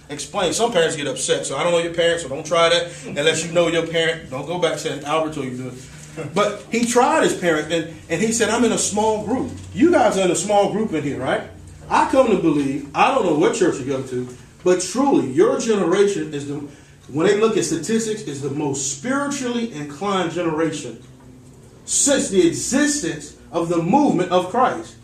Explain. Some parents get upset, so I don't know your parents, so don't try that unless you know your parent. Don't go back saying Albert told you to do it. But he tried his parent, and he said, I'm in a small group. You guys are in a small group in here, right? I come to believe, I don't know what church you go to, but truly, your generation is when they look at statistics, is the most spiritually inclined generation since the existence of the movement of Christ.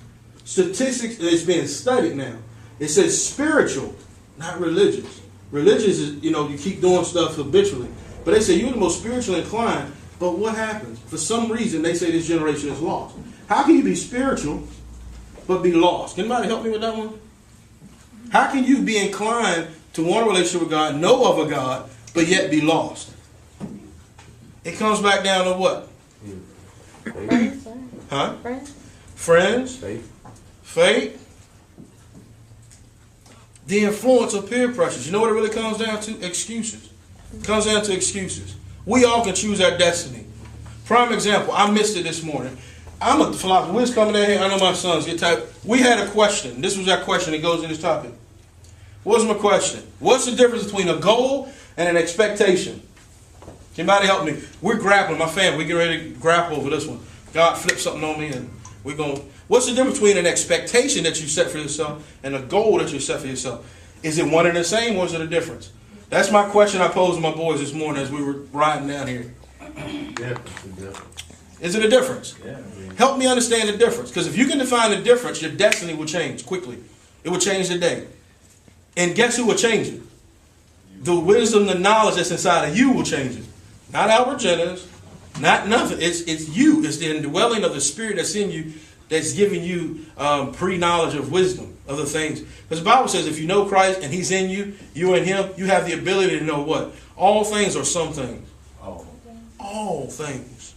Statistics is being studied now. It says spiritual, not religious. Religious is, you keep doing stuff habitually. But they say you're the most spiritually inclined. But what happens? For some reason, they say this generation is lost. How can you be spiritual but be lost? Can anybody help me with that one? How can you be inclined to want a relationship with God, know of a God, but yet be lost? It comes back down to what? Friends. Huh? Friends. Faith. The influence of peer pressures. You know what it really comes down to? Excuses. It comes down to excuses. We all can choose our destiny. Prime example, I missed it this morning. I'm a philosopher. We're coming down here. I know my sons get tired. We had a question. This was our question. It goes in this topic. What's my question? What's the difference between a goal and an expectation? Anybody help me? We're grappling. My family, we get ready to grapple over this one. God flipped something on me, and we're going. What's the difference between an expectation that you set for yourself and a goal that you set for yourself? Is it one and the same, or is it a difference? That's my question I posed to my boys this morning as we were riding down here. Is it a difference? Yeah. Help me understand the difference. Because if you can define the difference, your destiny will change quickly. It will change the day. And guess who will change it? The wisdom, the knowledge that's inside of you will change it. Not Albert Jennings. Not nothing. It's you. It's the indwelling of the Spirit that's in you that's giving you pre-knowledge of wisdom, of the things. Because the Bible says if you know Christ and He's in you, you in Him, you have the ability to know what? All things or some things. All things.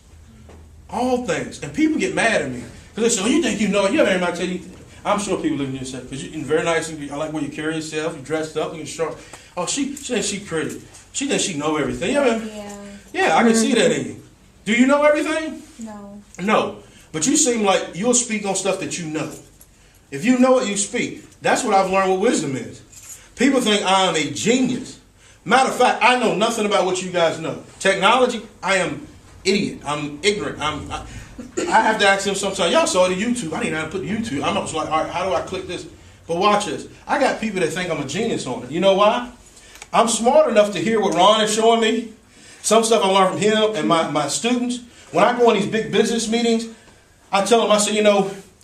All things. And people get mad at me. Because they say, oh, you think you know it? You have anybody tell you. I'm sure people look at you and say, because you're very nice. I like where you carry yourself. You're dressed up. You're sharp. Oh, she thinks she's pretty. She thinks she know everything. Yeah, I can see that in you. Do you know everything? No. But you seem like you'll speak on stuff that you know. If you know it, you speak. That's what I've learned what wisdom is. People think I'm a genius. Matter of fact, I know nothing about what you guys know. Technology, I am idiot. I'm ignorant. I have to ask them sometimes, y'all saw the YouTube. I didn't know how to put YouTube. I'm just like, all right, how do I click this? But watch this. I got people that think I'm a genius on it. You know why? I'm smart enough to hear what Ron is showing me. Some stuff I learned from him and my students. When I go in these big business meetings, I tell them, I say,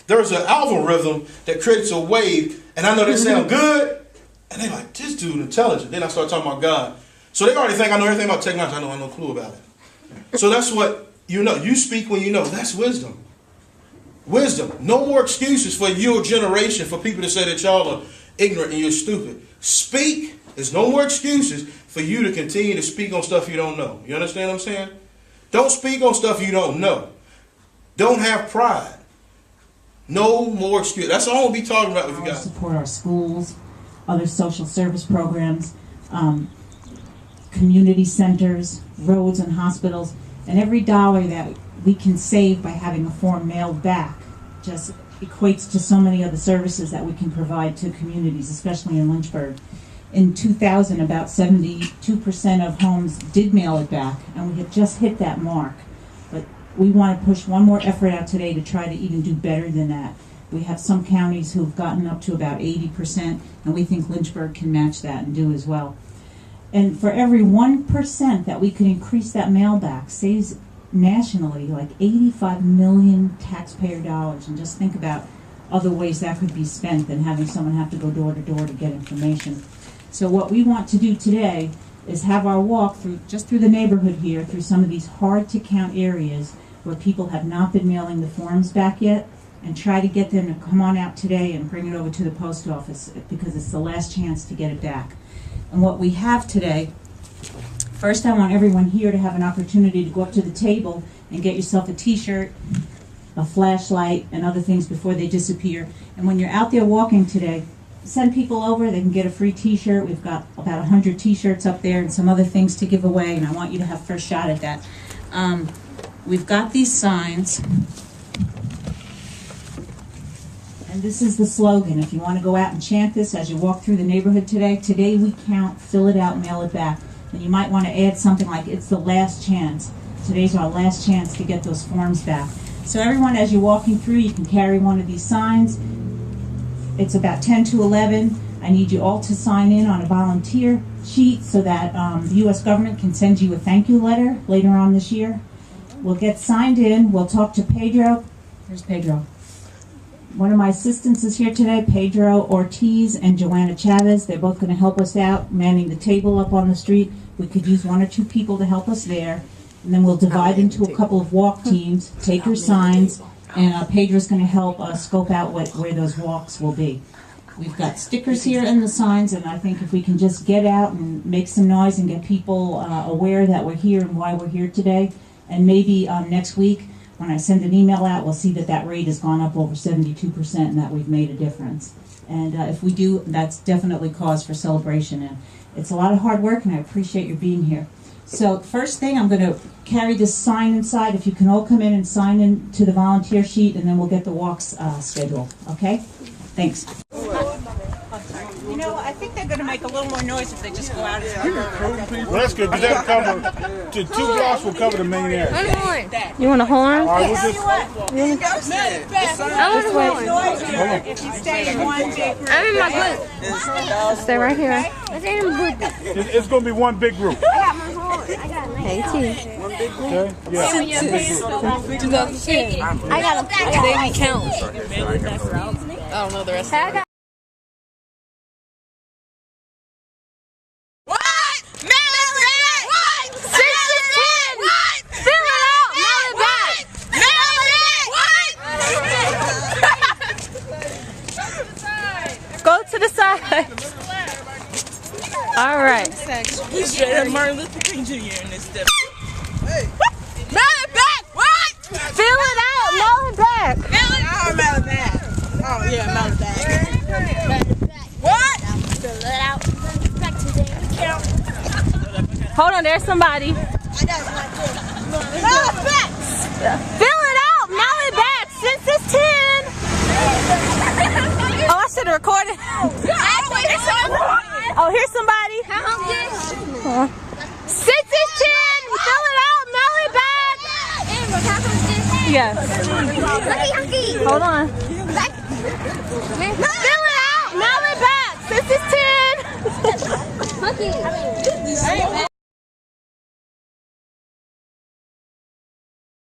there's an algorithm that creates a wave, and I know they sound good, and they're like, this dude intelligent. Then I start talking about God. So they already think I know everything about technology. I know no clue about it. So that's what you know. You speak when you know. That's wisdom. Wisdom. No more excuses for your generation, for people to say that y'all are ignorant and you're stupid. Speak. There's no more excuses for you to continue to speak on stuff you don't know. You understand what I'm saying? Don't speak on stuff you don't know. Don't have pride. No more excuse. That's all we'll be talking about with you guys. Support our schools, other social service programs, community centers, roads and hospitals, and every dollar that we can save by having a form mailed back just equates to so many other services that we can provide to communities, especially in Lynchburg. In 2000, about 72% of homes did mail it back, and we have just hit that mark. But we want to push one more effort out today to try to even do better than that. We have some counties who've gotten up to about 80%, and we think Lynchburg can match that and do as well. And for every 1% that we could increase that mail back saves nationally like 85 million taxpayer dollars. And just think about other ways that could be spent than having someone have to go door to door to get information. So what we want to do today is have our walk through the neighborhood here, through some of these hard to count areas where people have not been mailing the forms back yet, and try to get them to come on out today and bring it over to the post office, because it's the last chance to get it back. And what we have today, first I want everyone here to have an opportunity to go up to the table and get yourself a t-shirt, a flashlight, and other things before they disappear. And when you're out there walking today, send people over. They can get a free t-shirt. We've got about 100 t-shirts up there and some other things to give away, and I want you to have first shot at that. We've got these signs, And this is the slogan. If you want to go out and chant this as you walk through the neighborhood today, today we count, fill it out, mail it back. And you might want to add something like, it's the last chance. Today's our last chance to get those forms back. So everyone, as you're walking through, you can carry one of these signs. It's about 10 to 11. I need you all to sign in on a volunteer sheet so that the U.S. government can send you a thank you letter later on this year. We'll get signed in. We'll talk to Pedro. Here's Pedro. One of my assistants is here today, Pedro Ortiz and Joanna Chavez. They're both going to help us out, manning the table up on the street. We could use 1 or 2 people to help us there. And then we'll divide into a couple of walk teams, take your signs, and Pedro's going to help scope out where those walks will be. We've got stickers here and the signs, and I think if we can just get out and make some noise and get people aware that we're here and why we're here today, and maybe next week when I send an email out, we'll see that that rate has gone up over 72% and that we've made a difference. And if we do, that's definitely cause for celebration. And it's a lot of hard work, and I appreciate your being here. So first thing, I'm going to carry this sign inside. If you can all come in and sign in to the volunteer sheet, and then we'll get the walks scheduled. Okay? Thanks. You know, I think they're going to make a little more noise if they just go out. Well, that's good, because that'll cover, the 2 blocks will cover the main area. You want a horn? All right, we'll just, I want a horn. If you stay in one big group. I'm in my group. Stay right here. it's going to be one big group. Hey, T. Okay? Yeah. I got a daily count. I don't know the rest of it. Go to the side. All right. He's straight up Martin Luther King Jr. in this stuff. Mail it back. What? Fill it out. Mail it back. Oh, mail it back. Oh, yeah, mail it back. What? Fill it out. Back to the account. Hold on, there's somebody. I got like this. Mail it back. Fill it out. Mail it back. Since it's 10. Oh, I should have recorded. Oh, here's somebody. Since it's 10, fill it out. Mail it back. Yes. Hold on. Fill it out. Mail it back. Since it's 10.